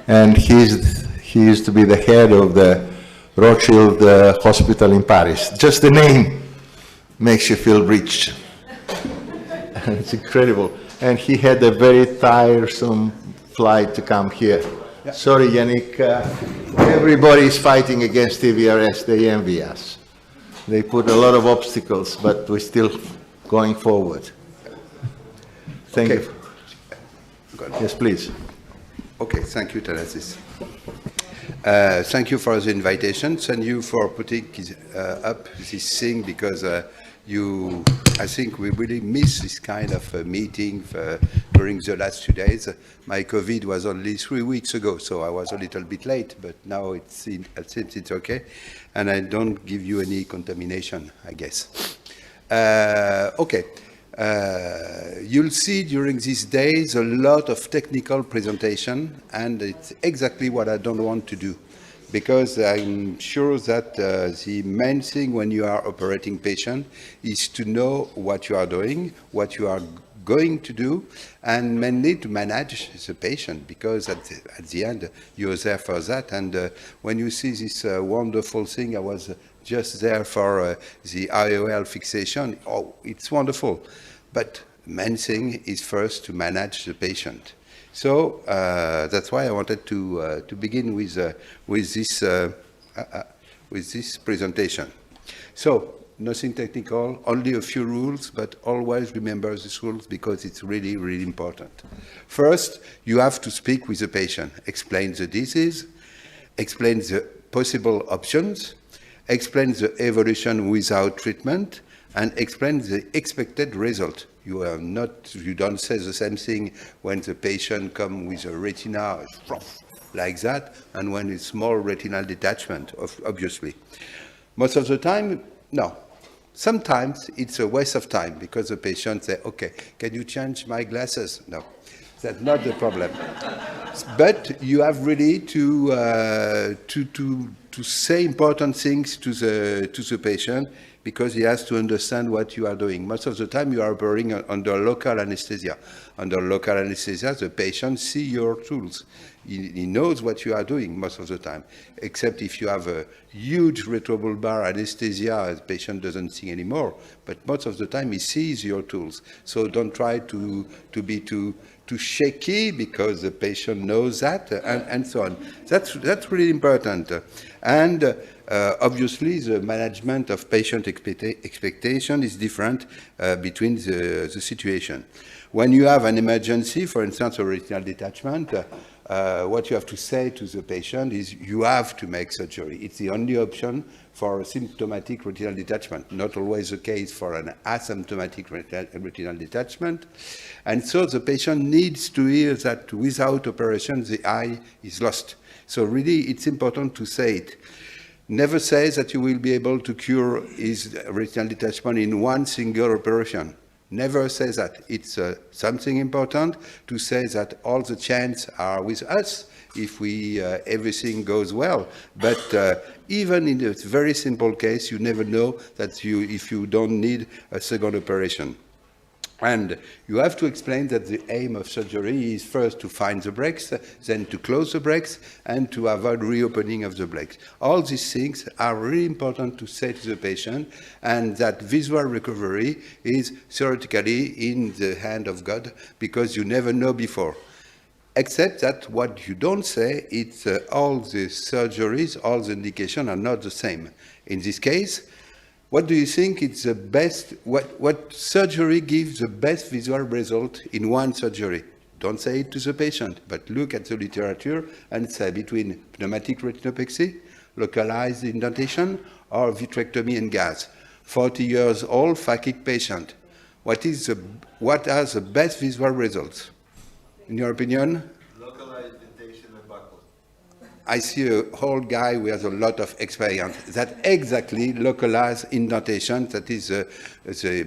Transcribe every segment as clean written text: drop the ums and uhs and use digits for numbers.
and he used to be the head of the Rothschild Hospital in Paris. Just the name makes you feel rich. It's incredible. And he had a very tiresome flight to come here. Yeah. Sorry, Yannick. Everybody is fighting against TVRS. They envy us. They put a lot of obstacles, but we're still going forward. Thank you. Yes, please. Okay, thank you, Thanasis. Thank you for the invitation. Thank you for putting up this thing, because I think we really missed this kind of meeting during the last 2 days. My COVID was only 3 weeks ago, so I was a little bit late, but now it seems it's okay. And I don't give you any contamination, I guess. Okay. You'll see during these days a lot of technical presentation, and it's exactly what I don't want to do, because I'm sure that the main thing when you are operating patient is to know what you are doing, what you are going to do, and mainly to manage the patient, because at the end you're there for that. And when you see this wonderful thing, I was just there for the IOL fixation. Oh, it's wonderful. But the main thing is first to manage the patient. So that's why I wanted to begin with this presentation. So nothing technical, only a few rules, but always remember these rules, because it's really, really important. First, you have to speak with the patient, explain the disease, explain the possible options, explain the evolution without treatment, and explain the expected result. You don't say the same thing when the patient comes with a retina like that, and when it's small retinal detachment, obviously. Most of the time, no. Sometimes it's a waste of time, because the patient says, okay, can you change my glasses? No, that's not the problem. But you have really to say important things to the patient, because he has to understand what you are doing. Most of the time you are operating under local anesthesia. Under local anesthesia, the patient sees your tools. He knows what you are doing most of the time, except if you have a huge retrobulbar anesthesia, the patient doesn't see anymore. But most of the time he sees your tools. So don't try to be too shaky, because the patient knows that, and so on. That's really important. And obviously, the management of patient expectation is different between the situation. When you have an emergency, for instance, a retinal detachment, what you have to say to the patient is you have to make surgery. It's the only option for a symptomatic retinal detachment, not always the case for an asymptomatic retinal detachment. And so the patient needs to hear that without operation, the eye is lost. So really, it's important to say it. Never say that you will be able to cure his retinal detachment in one single operation. Never say that. It's something important to say that all the chances are with us if everything goes well. But even in a very simple case, you never know that if you don't need a second operation. And you have to explain that the aim of surgery is first to find the breaks, then to close the breaks, and to avoid reopening of the breaks. All these things are really important to say to the patient, and that visual recovery is theoretically in the hand of God, because you never know before. Except that what you don't say, it's all the surgeries, all the indications are not the same. In this case, what do you think is the best, what surgery gives the best visual result in one surgery? Don't say it to the patient, but look at the literature and say between pneumatic retinopexy, localized indentation, or vitrectomy and gas. 40 years old phakic patient. What are the best visual results? In your opinion? Localized indentation and buckle. I see a whole guy who has a lot of experience. That exactly localized indentation, that is the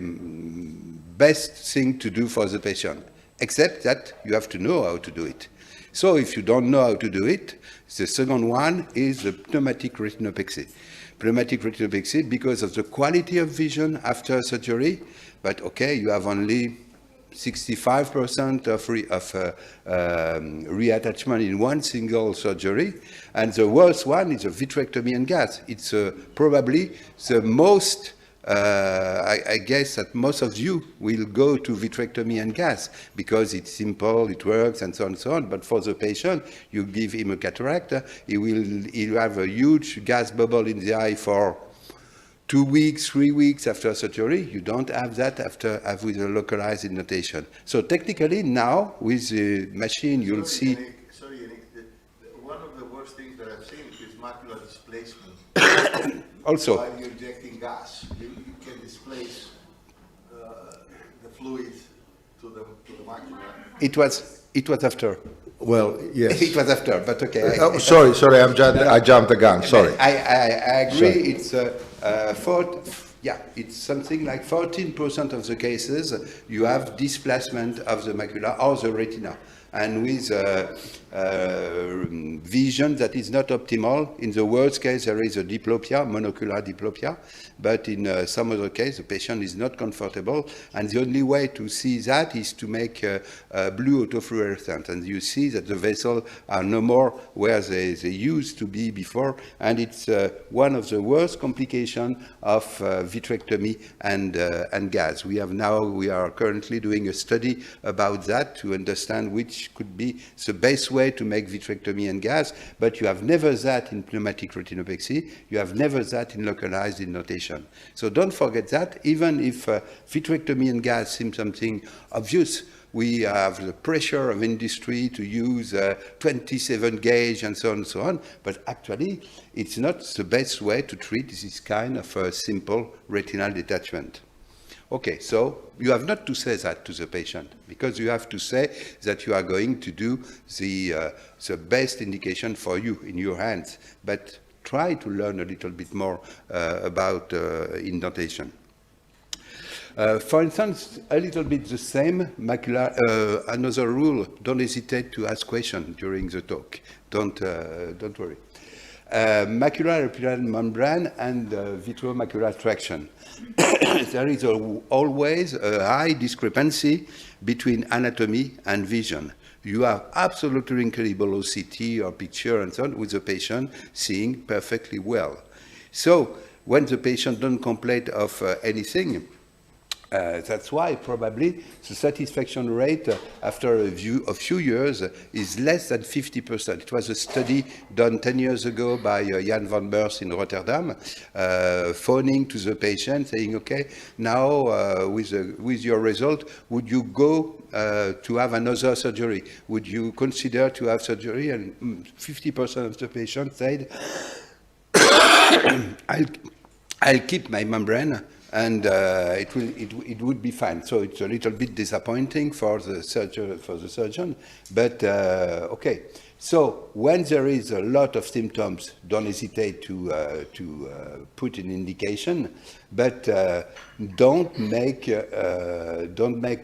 best thing to do for the patient, except that you have to know how to do it. So if you don't know how to do it, the second one is the pneumatic retinopexy. Pneumatic retinopexy because of the quality of vision after surgery, but okay, you have only 65% of reattachment in one single surgery. And the worst one is a vitrectomy and gas. It's probably the most, I guess that most of you will go to vitrectomy and gas because it's simple, it works, and so on and so on. But for the patient, you give him a cataract, he'll have a huge gas bubble in the eye for 2 weeks, 3 weeks after surgery. You don't have that with a localized indentation. So technically now, with the machine, you'll see... Sorry, Yannick, one of the worst things that I've seen is macular displacement. Also, While you're injecting gas, you can displace the fluid to the macula. it was after. Well, yes. It was after, but okay. Sorry, I jumped the gun, sorry. I agree. Sorry. It's it's something like 14% of the cases you have displacement of the macula or the retina, and with vision that is not optimal. In the worst case, there is a diplopia, monocular diplopia, but in some other case, the patient is not comfortable, and the only way to see that is to make blue autofluorescent, and you see that the vessels are no more where they used to be before, and it's one of the worst complications of vitrectomy and gas. We are currently doing a study about that to understand which could be the best way to make vitrectomy and gas, but you have never that in pneumatic retinopexy, you have never that in localized indentation. So don't forget that, even if vitrectomy and gas seem something obvious, we have the pressure of industry to use 27 gauge and so on, but actually it's not the best way to treat this kind of simple retinal detachment. Okay, so you have not to say that to the patient, because you have to say that you are going to do the best indication for you in your hands, but try to learn a little bit more about indentation. For instance, a little bit the same macular, another rule, don't hesitate to ask questions during the talk, don't worry. Macular epithelial membrane and vitreomacular traction. There is always a high discrepancy between anatomy and vision. You have absolutely incredible OCT or picture and so on with the patient seeing perfectly well. So when the patient don't complain of anything, that's why probably the satisfaction rate after a few years is less than 50%. It was a study done 10 years ago by Jan van Beurs in Rotterdam, phoning to the patient saying, okay, now with your result, would you go to have another surgery? Would you consider to have surgery? And 50% of the patients said, I'll keep my membrane, and it would be fine. So it's a little bit disappointing for the surgeon, but okay. So when there is a lot of symptoms, don't hesitate to put an indication, but don't make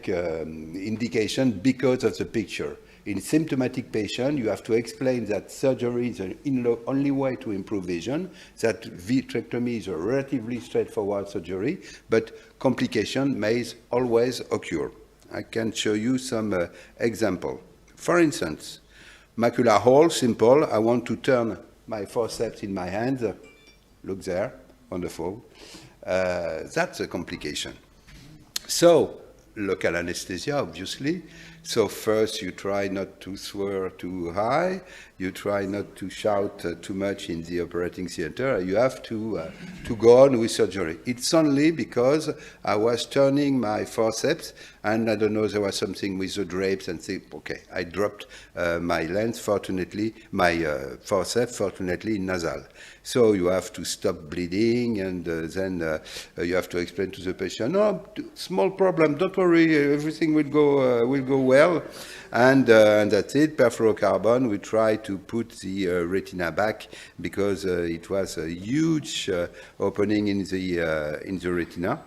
indication because of the picture. In symptomatic patient, you have to explain that surgery is the only way to improve vision, that vitrectomy is a relatively straightforward surgery, but complication may always occur. I can show you some example. For instance, macular hole, simple. I want to turn my forceps in my hand. Look there, wonderful. That's a complication. So, local anesthesia, obviously. So first you try not to swear too high, you try not to shout too much in the operating theater, you have to go on with surgery. It's only because I was turning my forceps and I don't know, there was something with the drapes and say, okay, I dropped my lens, fortunately, my forceps, fortunately, in nasal. So you have to stop bleeding, and then you have to explain to the patient, no, small problem, don't worry, everything will go well, and that's it. Perfluorocarbon, we try to put the retina back because it was a huge opening in the retina.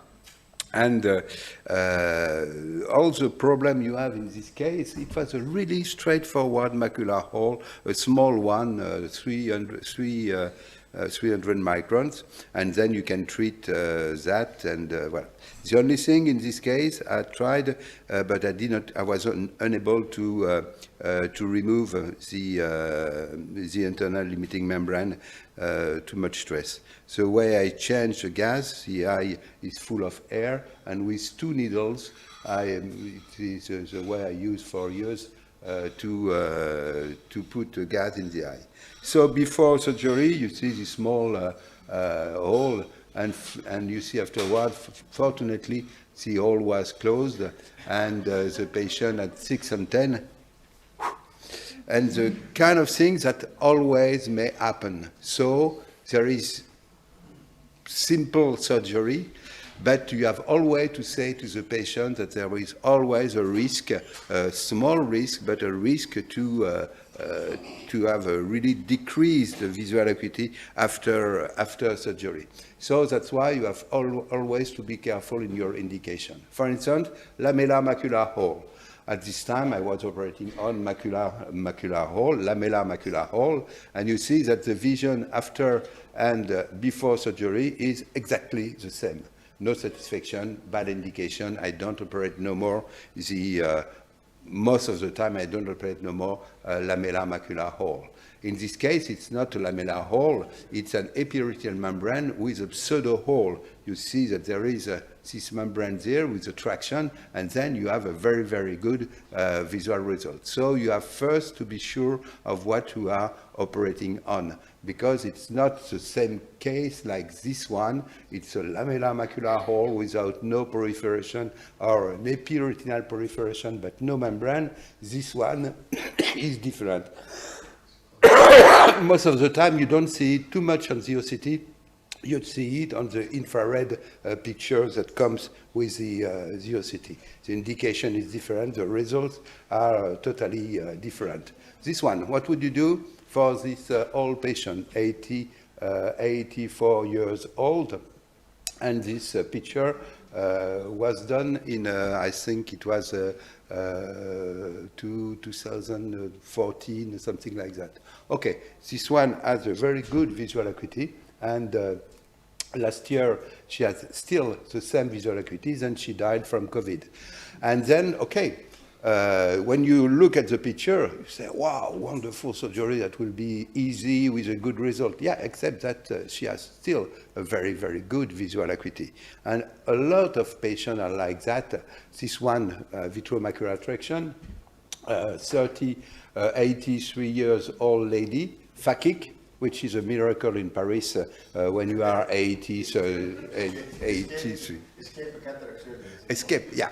And all the problem you have in this case, it was a really straightforward macular hole, a small one, 3 300 microns, and then you can treat that. And well, the only thing in this case I tried, but I did not. I was unable to remove the internal limiting membrane. Too much stress. So the way I change the gas, the eye is full of air, and with 2 needles, it is the way I use for years to put the gas in the eye. So before surgery, you see this small hole, and you see afterwards, fortunately, the hole was closed, and the patient at 6 and 10, and the kind of things that always may happen. So there is simple surgery, but you have always to say to the patient that there is always a risk, a small risk, but a risk to have a really decreased visual acuity after surgery. So that's why you have always to be careful in your indication. For instance, lamellar macular hole. At this time, I was operating on macular hole, lamellar macular hole, and you see that the vision after and before surgery is exactly the same. No satisfaction, bad indication. I don't operate no more. Most of the time, I don't operate no more lamellar macular hole. In this case, it's not a lamellar hole. It's an epithelial membrane with a pseudo hole. You see that there is this membrane there with a traction, and then you have a very, very good visual result. So you have first to be sure of what you are operating on, because it's not the same case like this one. It's a lamellar macular hole without no proliferation, or an epiretinal proliferation, but no membrane. This one is different. Most of the time, you don't see it too much on the OCT. You see it on the infrared picture that comes with the OCT. The indication is different. The results are totally different. This one, what would you do for this old patient, 84 years old? And this picture was done in, I think it was 2014 or something like that. Okay, this one has a very good visual acuity, and last year she has still the same visual acuities, and she died from COVID. And then, okay, when you look at the picture, you say, wow, wonderful surgery, that will be easy with a good result. Yeah, except that she has still a very, very good visual acuity. And a lot of patients are like that. This one, vitreomacular attraction, 83 years old lady, phakic, which is a miracle in Paris when you are 83. Escape a cataract surgery. Escape, yeah.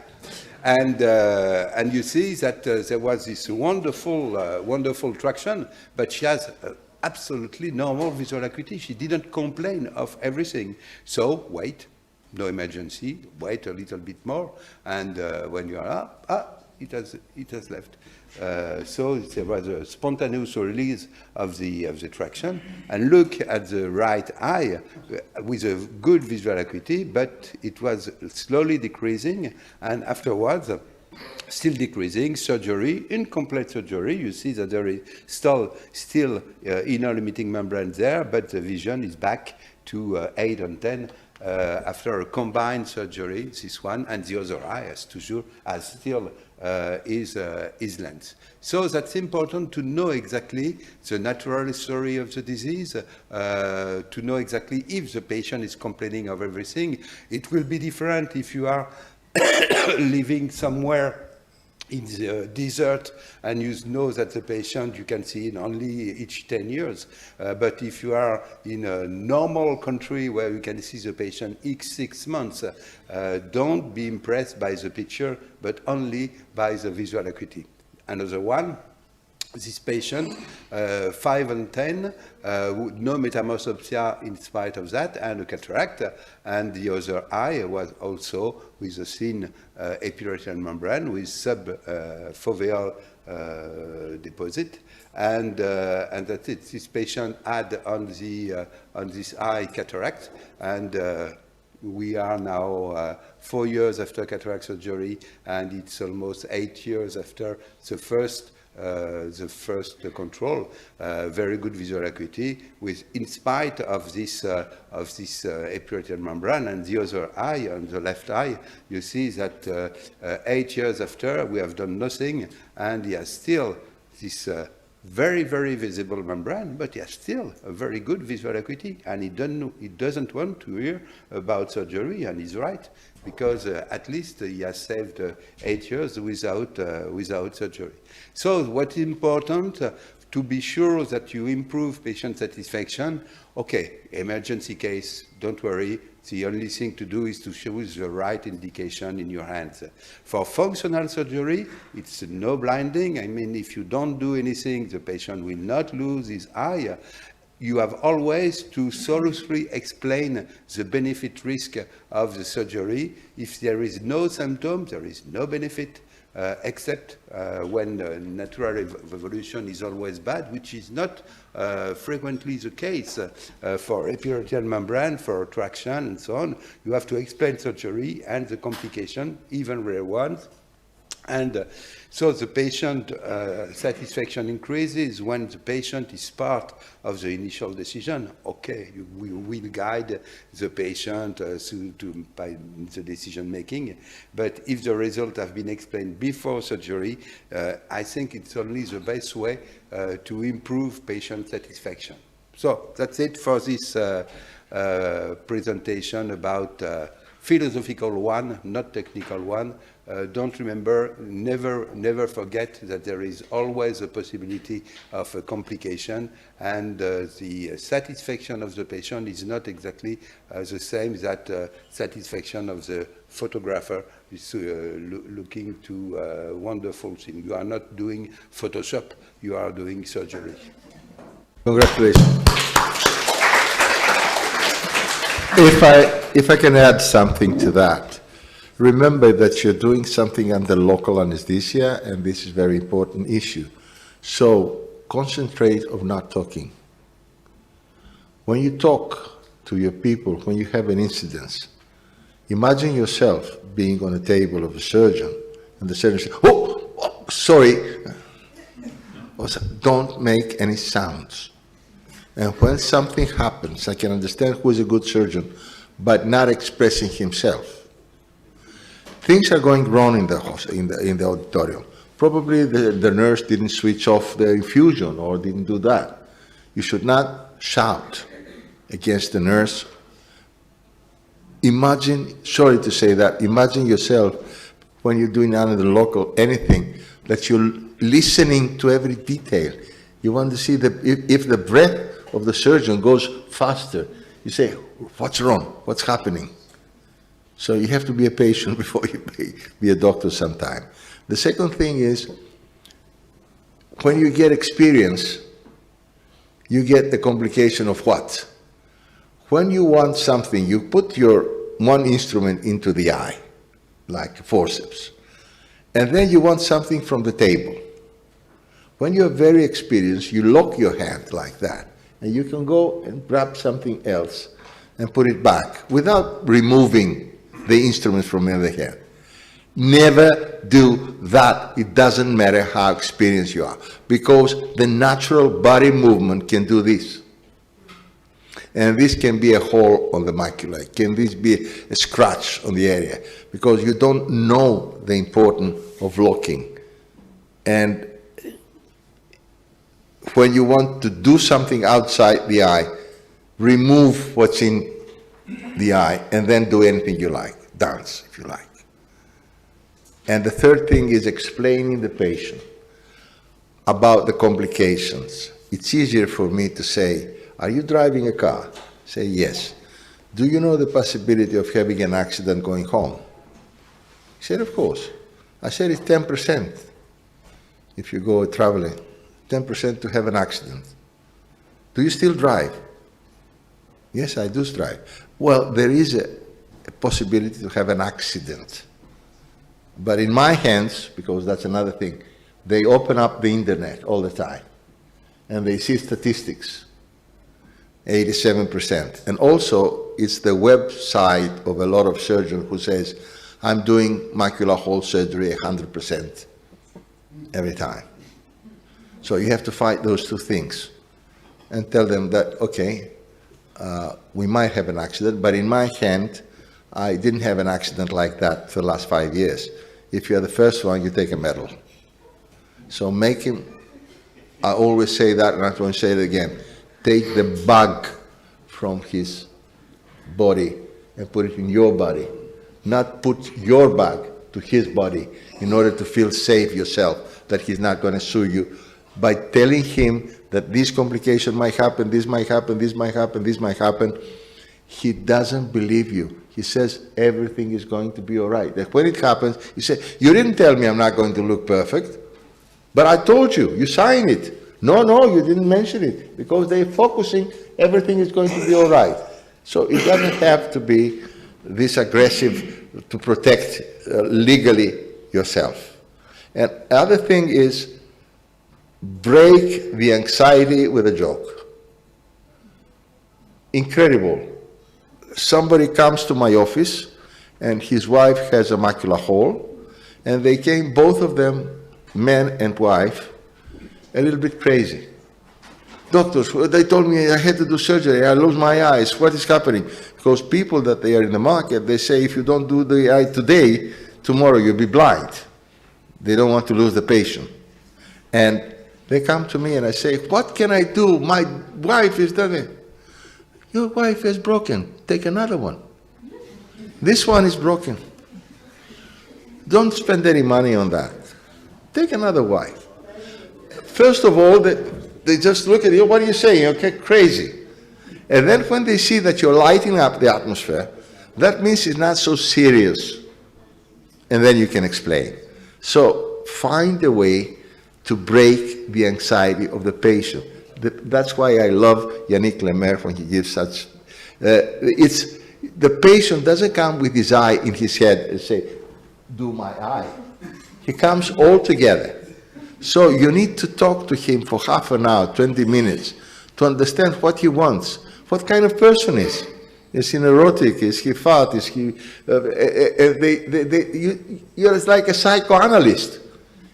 And you see that there was this wonderful traction, but she has absolutely normal visual acuity. She didn't complain of everything. So wait, no emergency, wait a little bit more, and when you are up, it has left. So there was a spontaneous release of the traction. And look at the right eye with a good visual acuity, but it was slowly decreasing, and afterwards still decreasing. Surgery, incomplete surgery. You see that there is still inner limiting membrane there, but the vision is back to 8 and 10 after a combined surgery. This one, and the other eye has still is lens. So that's important to know exactly the natural history of the disease, to know exactly if the patient is complaining of everything. It will be different if you are living somewhere in the desert and you know that the patient you can see in only each 10 years. But if you are in a normal country where you can see the patient each 6 months, don't be impressed by the picture, but only by the visual acuity. Another one, this patient, 5 and 10, no metamorphopsia in spite of that, and a cataract, and the other eye was also with a thin epiretinal membrane with subfoveal deposit, and that's it. This patient had on this eye cataract, and we are now 4 years after cataract surgery, and it's almost 8 years after the first the first control, very good visual acuity, with, in spite of this epiretinal membrane. And the other eye, on the left eye, you see that 8 years after, we have done nothing, and he has still this very, very visible membrane, but he has still a very good visual acuity, and he doesn't want to hear about surgery, and he's right, because at least he has saved 8 years without surgery. So what's important, to be sure that you improve patient satisfaction, okay, emergency case, don't worry, the only thing to do is to choose the right indication in your hands. For functional surgery, it's no blinding. I mean, if you don't do anything, the patient will not lose his eye. You have always to thoroughly explain the benefit-risk of the surgery. If there is no symptom, there is no benefit, except when natural evolution is always bad, which is not frequently the case for epiretinal membrane, for traction, and so on. You have to explain surgery and the complication, even rare ones. And so the patient satisfaction increases when the patient is part of the initial decision. Okay, we will guide the patient by the decision making. But if the results have been explained before surgery, I think it's only the best way to improve patient satisfaction. So that's it for this presentation about philosophical one, not technical one. Don't remember, never forget that there is always a possibility of a complication, and the satisfaction of the patient is not exactly the same that satisfaction of the photographer is looking to wonderful thing. You are not doing Photoshop, you are doing surgery. Congratulations. If I can add something to that, remember that you're doing something under local anesthesia, and this is a very important issue. So concentrate on not talking. When you talk to your people, when you have an incident, imagine yourself being on a table of a surgeon, and the surgeon says, oh, sorry. Don't make any sounds. And when something happens, I can understand who is a good surgeon, but not expressing himself. Things are going wrong in the auditorium. Probably the nurse didn't switch off the infusion or didn't do that. You should not shout against the nurse. Imagine, sorry to say that, imagine yourself when you're doing under the local anything, that you're listening to every detail. You want to see if the breath of the surgeon goes faster, you say, what's wrong? What's happening? So you have to be a patient before you be a doctor sometime. The second thing is, when you get experience, you get the complication of what? When you want something, you put your one instrument into the eye, like forceps, and then you want something from the table. When you're very experienced, you lock your hand like that, and you can go and grab something else and put it back without removing the instruments from the other hand. Never do that. It doesn't matter how experienced you are, because the natural body movement can do this. And this can be a hole on the macula. Can this be a scratch on the area? Because you don't know the importance of locking. And when you want to do something outside the eye, remove what's in the eye and then do anything you like. Dance, if you like. And the third thing is explaining the patient about the complications. It's easier for me to say, are you driving a car? Say, yes. Do you know the possibility of having an accident going home? He said, of course. I said, it's 10% if you go traveling. 10% to have an accident. Do you still drive? Yes, I do drive. Well, there is a possibility to have an accident. But in my hands, because that's another thing, they open up the internet all the time, and they see statistics, 87%. And also, it's the website of a lot of surgeons who says, I'm doing macular hole surgery 100% every time. So you have to fight those two things and tell them that, okay, we might have an accident, but in my hand, I didn't have an accident like that for the last 5 years. If you're the first one, you take a medal. So make him, I always say that, and I'm going to say it again, take the bug from his body and put it in your body. Not put your bug to his body in order to feel safe yourself, that he's not going to sue you. By telling him that this complication might happen, this might happen, this might happen, this might happen, he doesn't believe you. He says everything is going to be all right. That when it happens, he said, you didn't tell me I'm not going to look perfect, but I told you, you signed it. No, you didn't mention it, because they're focusing, everything is going to be all right. So it doesn't have to be this aggressive to protect legally yourself. And the other thing is, break the anxiety with a joke. Incredible. Somebody comes to my office and his wife has a macular hole, and they came, both of them, man and wife, a little bit crazy. Doctors, they told me I had to do surgery, I lose my eyes, what is happening? Because people that they are in the market, they say if you don't do the eye today, tomorrow you'll be blind. They don't want to lose the patient. And they come to me and I say, what can I do? My wife is done it. Your wife is broken. Take another one. This one is broken. Don't spend any money on that. Take another wife. First of all, they just look at you, what are you saying? Okay, crazy. And then when they see that you're lighting up the atmosphere, that means it's not so serious. And then you can explain. So find a way to break the anxiety of the patient. That's why I love Yannick Lemaire when he gives such, the patient doesn't come with his eye in his head and say, do my eye. He comes all together. So you need to talk to him for half an hour, 20 minutes, to understand what he wants, what kind of person is. Is he neurotic? Is he fat? Is he, you're like a psychoanalyst.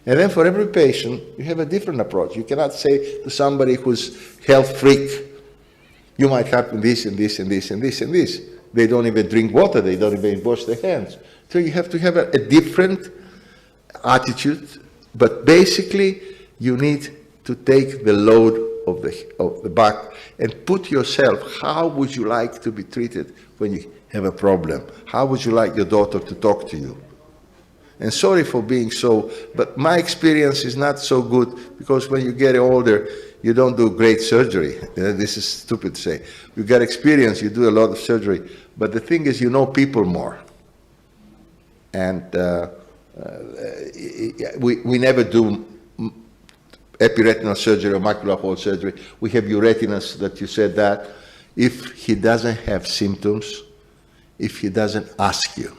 And then for every patient, you have a different approach. You cannot say to somebody who's health freak, you might happen this and this and this and this and this. They don't even drink water. They don't even wash their hands. So you have to have a different attitude. But basically, you need to take the load of the back and put yourself, how would you like to be treated when you have a problem? How would you like your daughter to talk to you? And sorry for being so, but my experience is not so good, because when you get older, you don't do great surgery. This is stupid to say. You get experience, you do a lot of surgery. But the thing is, you know people more. And we never do epiretinal surgery or macular hole surgery. We have uretinus, that you said that. If he doesn't have symptoms, if he doesn't ask you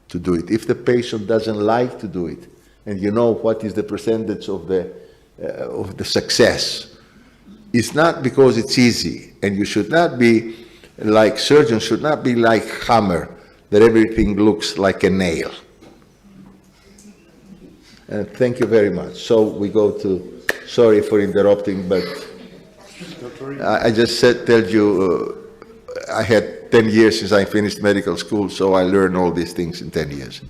to do it, if the patient doesn't like to do it, and you know what is the percentage of the success, it's not because it's easy. And you should not be like, surgeons should not be like hammer, that everything looks like a nail. And thank you very much. So we go to, sorry for interrupting, but I just said, tell you, I had 10 years since I finished medical school, so I learned all these things in 10 years.